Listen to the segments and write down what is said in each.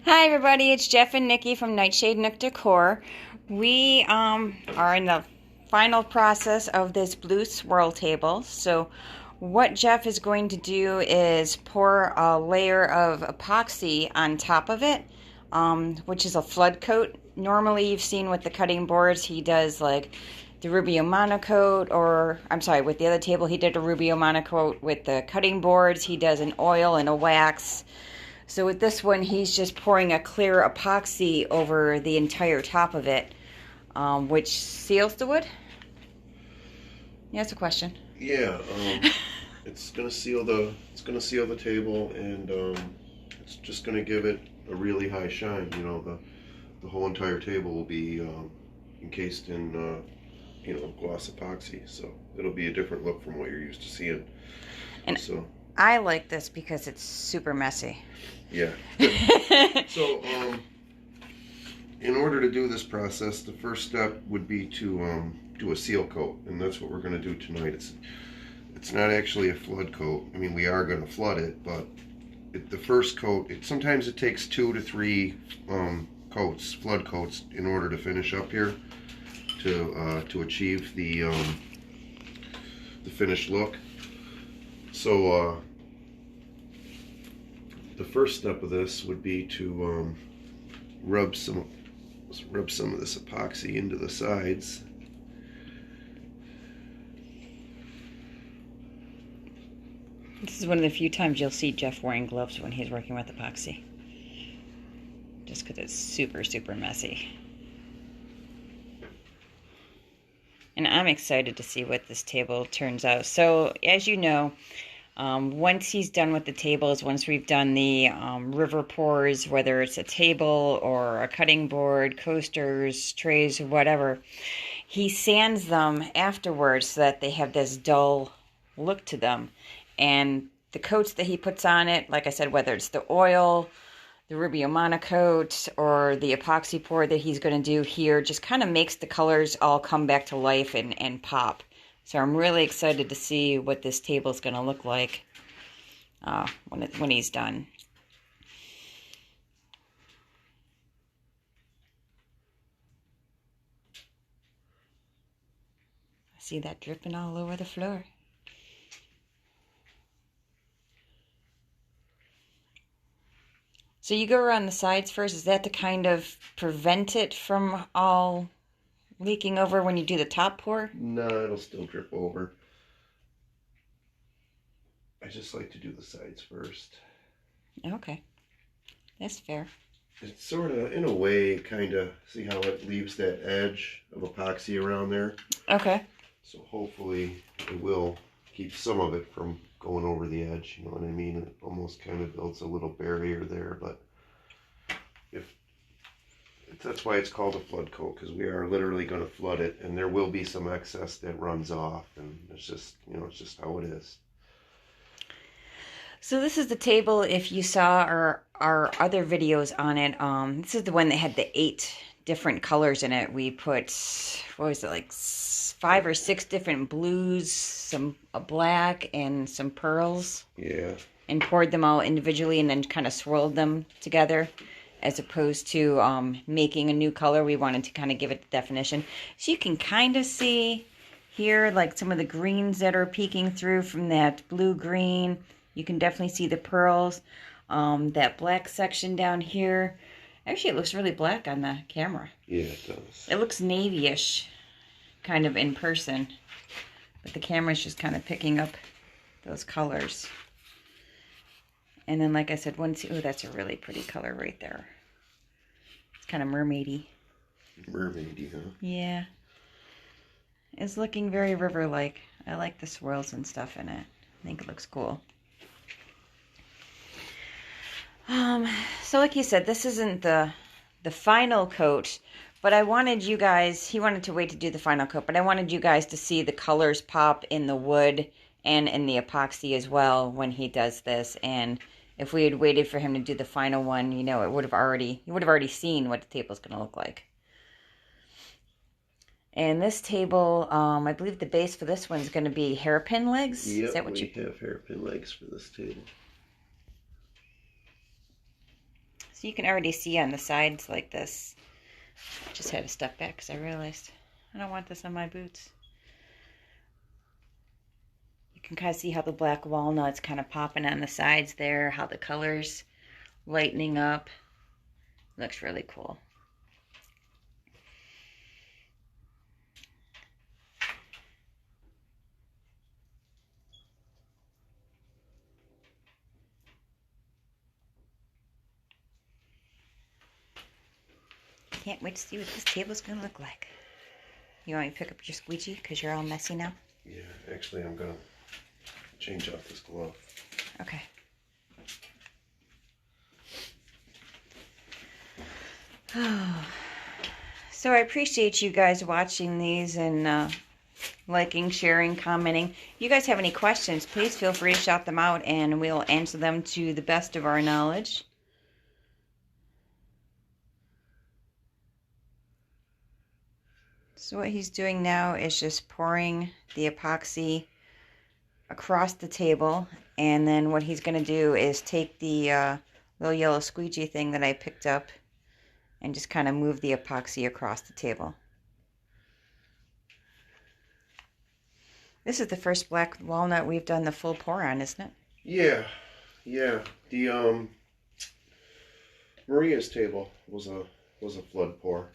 Hi everybody, it's Jeff and Nikki from Nightshade Nook Decor. We are in the final process of this blue swirl table. So what Jeff is going to do is pour a layer of epoxy on top of it, which is a flood coat. Normally you've seen with the cutting boards, he does like the Rubio monocoat, or I'm sorry, with the other table he did a Rubio monocoat. With the cutting boards he does an oil and a wax. So with this one, he's just pouring a clear epoxy over the entire top of it, which seals the wood. Yeah, that's a question. Yeah, it's gonna seal the table, and it's just gonna give it a really high shine. You know, the whole entire table will be encased in gloss epoxy, so it'll be a different look from what you're used to seeing. And so I like this because it's super messy. Yeah. So, in order to do this process, the first step would be to do a seal coat, and that's what we're going to do tonight. It's not actually a flood coat. I mean, we are going to flood it, but the first coat, sometimes it takes 2 to 3 flood coats, in order to finish up here to achieve the finished look. So. The first step of this would be to rub some of this epoxy into the sides. This is one of the few times you'll see Jeff wearing gloves when he's working with epoxy. Just because it's super, super messy. And I'm excited to see what this table turns out. So, as you know, once he's done with the tables, once we've done the river pours, whether it's a table or a cutting board, coasters, trays, whatever, he sands them afterwards so that they have this dull look to them. And the coats that he puts on it, like I said, whether it's the oil, the Rubio monocoat, or the epoxy pour that he's going to do here, just kind of makes the colors all come back to life and pop. So I'm really excited to see what this table is going to look like when he's done. I see that dripping all over the floor. So you go around the sides first. Is that to kind of prevent it from all leaking over when you do the top pour? No, it'll still drip over. I just like to do the sides first. Okay, that's fair. It's sort of, in a way, kind of, see how it leaves that edge of epoxy around there? Okay. So hopefully it will keep some of it from going over the edge, you know what I mean? It almost kind of builds a little barrier there, but that's why it's called a flood coat, because we are literally going to flood it, and there will be some excess that runs off, and it's just, it's just how it is. So this is the table, if you saw our other videos on it. This is the one that had the 8 different colors in it. We put, what was it, like 5 or 6 different blues, a black, and some pearls. Yeah. And poured them all individually and then kind of swirled them together. As opposed to making a new color, we wanted to kind of give it the definition. So you can kind of see here, like some of the greens that are peeking through from that blue-green. You can definitely see the pearls. That black section down here. Actually, it looks really black on the camera. Yeah, it does. It looks navy-ish, kind of in person. But the camera's just kind of picking up those colors. And then, like I said, that's a really pretty color right there. It's kind of mermaidy. Mermaidy, huh? Yeah. It's looking very river-like. I like the swirls and stuff in it. I think it looks cool. So like you said, this isn't the final coat, but I wanted you guys, he wanted to wait to do the final coat, but I wanted you guys to see the colors pop in the wood and in the epoxy as well when he does this. And if we had waited for him to do the final one, you would have already seen what the table's going to look like. And this table, I believe the base for this one is going to be hairpin legs. Yep, is that what we have hairpin legs for this table. So you can already see on the sides like this. I just had to step back because I realized I don't want this on my boots. You can kind of see how the black walnut's kind of popping on the sides there, how the color's lightening up. Looks really cool. Can't wait to see what this table's going to look like. You want me to pick up your squeegee because you're all messy now? Yeah, actually I'm going to change out this glove. Okay. So I appreciate you guys watching these and liking, sharing, commenting. If you guys have any questions, please feel free to shout them out and we'll answer them to the best of our knowledge. So what he's doing now is just pouring the epoxy across the table, and then what he's going to do is take the little yellow squeegee thing that I picked up and just kind of move the epoxy across the table. This is the first black walnut we've done the full pour on, isn't it? Yeah. The Maria's table was a flood pour.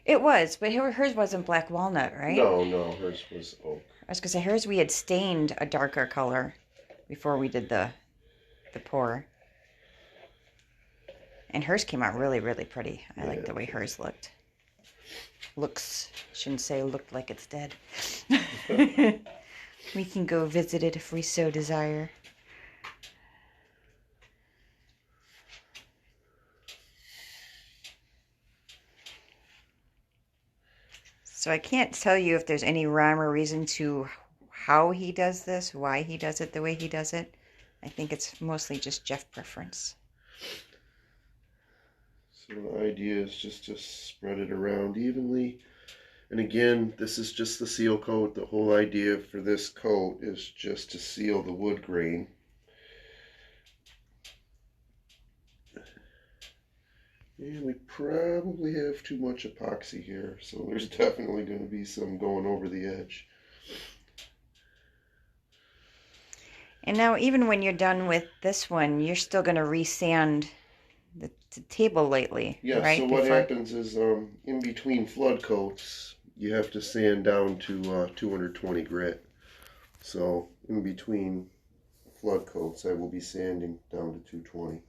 It was, but hers wasn't black walnut, right? No, hers was oak. I was going to say hers we had stained a darker color before we did the pour. And hers came out really, really pretty. I like the way hers looked. Shouldn't say looked like it's dead. We can go visit it if we so desire. So I can't tell you if there's any rhyme or reason to how he does this, why he does it the way he does it. I think it's mostly just Jeff preference. So the idea is just to spread it around evenly. And again, this is just the seal coat. The whole idea for this coat is just to seal the wood grain. And we probably have too much epoxy here, so there's definitely going to be some going over the edge. And now even when you're done with this one, you're still going to resand the table lightly, yeah, right? So what happens is in between flood coats, you have to sand down to 220 grit. So in between flood coats, I will be sanding down to 220.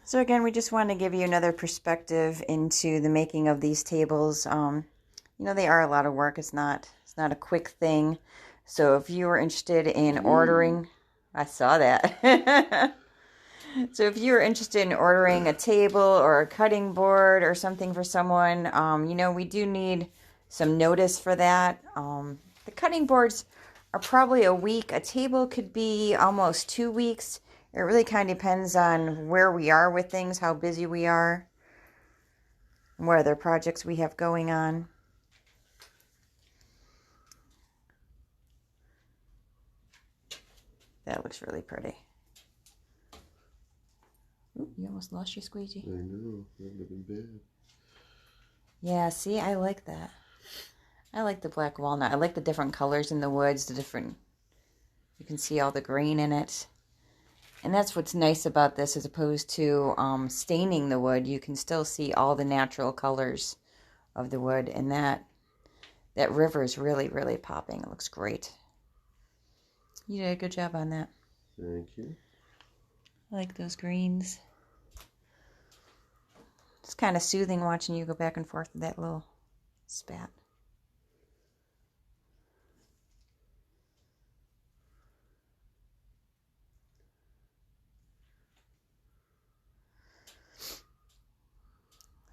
So again, we just want to give you another perspective into the making of these tables. You know, they are a lot of work. It's not a quick thing. So if you are interested in ordering, I saw that. So if you're interested in ordering a table or a cutting board or something for someone, you know, we do need some notice for that. The cutting boards are probably a week. A table could be almost 2 weeks. It really kind of depends on where we are with things, how busy we are, and what other projects we have going on. That looks really pretty. Ooh, you almost lost your squeegee. I know, that would have been bad. Yeah, see, I like that. I like the black walnut. I like the different colors in the woods, you can see all the green in it. And that's what's nice about this, as opposed to staining the wood. You can still see all the natural colors of the wood, and that river is really, really popping. It looks great. You did a good job on that. Thank you. I like those greens. It's kind of soothing watching you go back and forth with that little spat.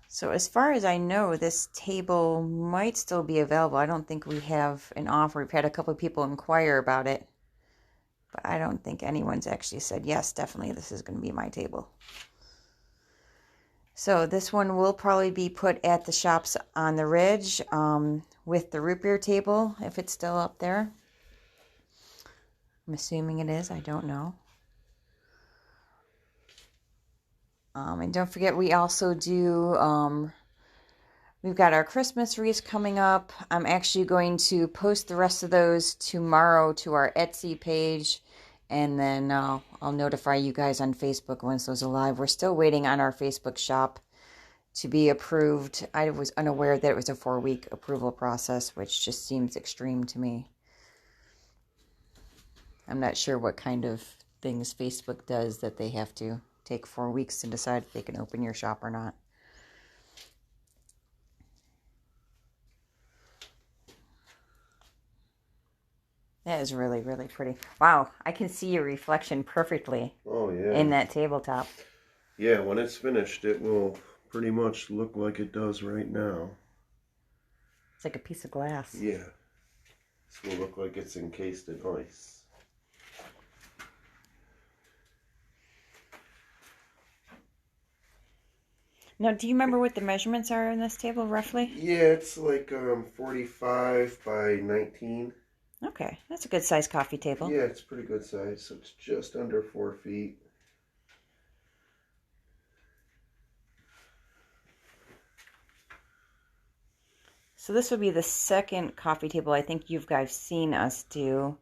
So as far as I know, this table might still be available. I don't think we have an offer. We've had a couple of people inquire about it, but I don't think anyone's actually said, yes, definitely this is going to be my table. So this one will probably be put at the shops on the ridge with the root beer table, if it's still up there. I'm assuming it is. I don't know. And don't forget, we also do, we've got our Christmas wreaths coming up. I'm actually going to post the rest of those tomorrow to our Etsy page. And then I'll notify you guys on Facebook once those are live. We're still waiting on our Facebook shop to be approved. I was unaware that it was a 4-week approval process, which just seems extreme to me. I'm not sure what kind of things Facebook does that they have to take 4 weeks to decide if they can open your shop or not. That is really, really pretty. Wow, I can see your reflection perfectly. Oh, yeah. In that tabletop. Yeah, when it's finished, it will pretty much look like it does right now. It's like a piece of glass. Yeah. This will look like it's encased in ice. Now, do you remember what the measurements are in this table, roughly? Yeah, it's like 45 by 19. Okay, that's a good size coffee table. Yeah, it's pretty good size. So it's just under 4 feet. So this would be the second coffee table I think you guys seen us do.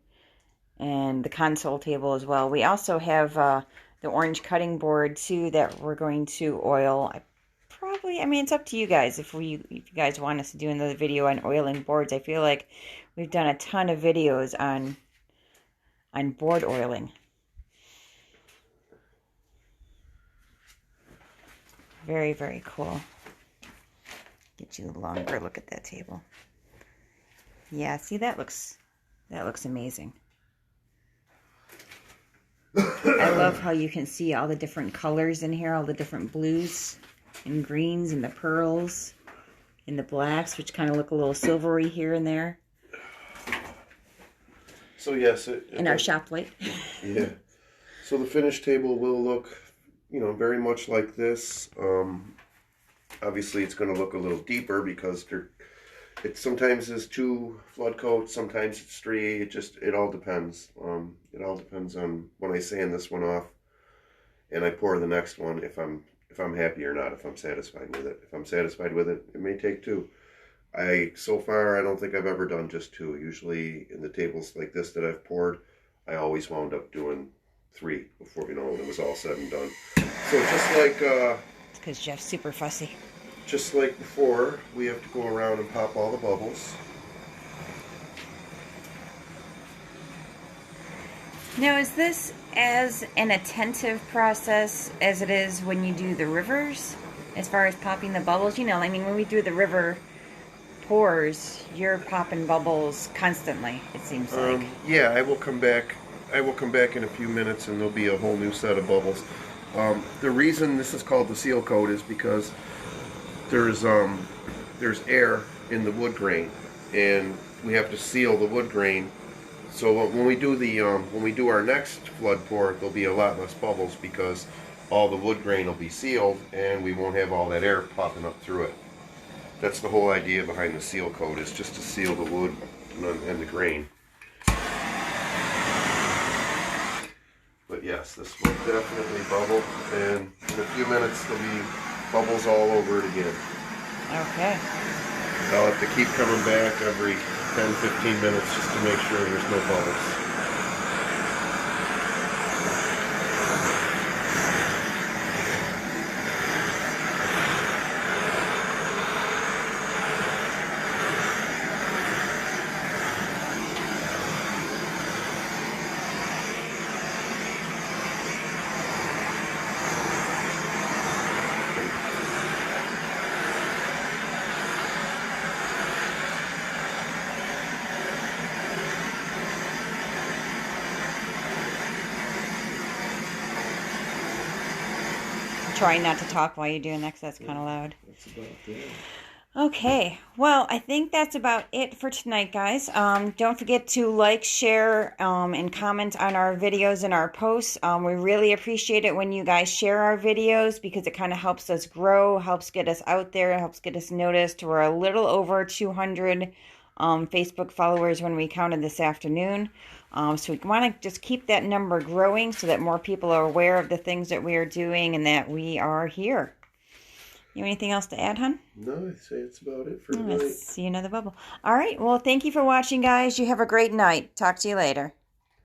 And the console table as well. We also have the orange cutting board too that we're going to oil. I mean, it's up to you guys if you guys want us to do another video on oiling boards. I feel like we've done a ton of videos on board oiling. Very, very cool. Get you a longer look at that table. Yeah, see, that looks amazing. I love how you can see all the different colors in here, all the different blues and greens and the pearls and the blacks, which kind of look a little silvery here and there. So yes, and our shop light. Yeah. So the finished table will look, very much like this. Obviously, it's going to look a little deeper because it sometimes is 2 flood coats, sometimes it's 3. It all depends. It all depends on when I sand this one off, and I pour the next one if I'm happy or not. If I'm satisfied with it. If I'm satisfied with it, it may take 2. So far, I don't think I've ever done just 2. Usually, in the tables like this that I've poured, I always wound up doing 3 before when it was all said and done. So just like it's because Jeff's super fussy. Just like before, we have to go around and pop all the bubbles. Now, is this as an attentive process as it is when you do the rivers, as far as popping the bubbles? I mean, when we do the river pours, you're popping bubbles constantly, it seems like. Yeah, I will come back. In a few minutes, and there'll be a whole new set of bubbles. The reason this is called the seal coat is because there's air in the wood grain, and we have to seal the wood grain. So when we do our next flood pour, there'll be a lot less bubbles because all the wood grain will be sealed, and we won't have all that air popping up through it. That's the whole idea behind the seal coat, is just to seal the wood and the grain. But yes, this will definitely bubble, and in a few minutes there'll be bubbles all over it again. Okay. I'll have to keep coming back every 10-15 minutes just to make sure there's no bubbles. Try not to talk while you're doing that, 'cause that's kind of loud. That's about it. Okay, well, I think that's about it for tonight, guys. Don't forget to like, share, and comment on our videos and our posts. We really appreciate it when you guys share our videos, because it kind of helps us grow, helps get us out there, helps get us noticed. We're a little over 200 Facebook followers when we counted this afternoon. So we want to just keep that number growing so that more people are aware of the things that we are doing and that we are here. You have anything else to add, hon? No, I'd say it's about it for Let's tonight. see another bubble. All right. Well, thank you for watching, guys. You have a great night. Talk to you later.